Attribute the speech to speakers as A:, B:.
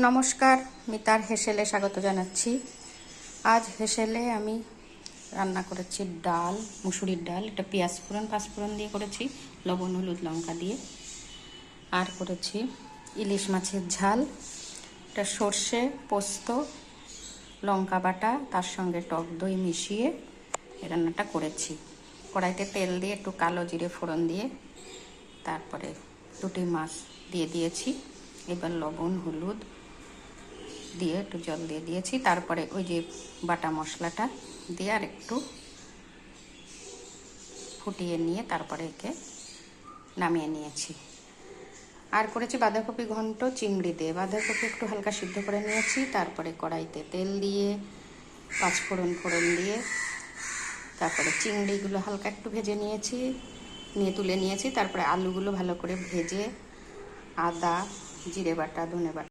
A: নমস্কার, মিতার হেসেলে স্বাগত জানাচ্ছি। আজ হেসেলে আমি রান্না করেছি ডাল, মুসুরির ডাল। এটা পেঁয়াজ ফোড়ন, পাঁচফোড়ন দিয়ে করেছি, লবণ হলুদ লঙ্কা দিয়ে। আর করেছি ইলিশ মাছের ঝাল। এটা সর্ষে, পোস্ত, লঙ্কা বাটা, তার সঙ্গে টক দই মিশিয়ে এই রান্নাটা করেছি। কড়াইতে তেল দিয়ে একটু কালো জিরে ফোড়ন দিয়ে তারপরে দুটি মাছ দিয়ে দিয়েছি। এবার লবণ হলুদ দিয়ে একটু জল দিয়ে দিয়েছি। তারপরে ওই যে বাটা মশলাটা দিয়ে আর একটু ফুটিয়ে নিয়ে তারপরে একে নামিয়ে নিয়েছি। আর করেছি বাঁধাকপি ঘন্ট চিংড়ি দিয়ে। বাঁধাকপি একটু হালকা সিদ্ধ করে নিয়েছি, তারপরে কড়াইতে তেল দিয়ে পাঁচফোড়ন দিয়ে তারপরে চিংড়িগুলো হালকা একটু ভেজে নিয়েছি, নিয়ে তুলে নিয়েছি। তারপরে আলুগুলো ভালো করে ভেজে আদা, জিরে বাটা, ধনে বাটা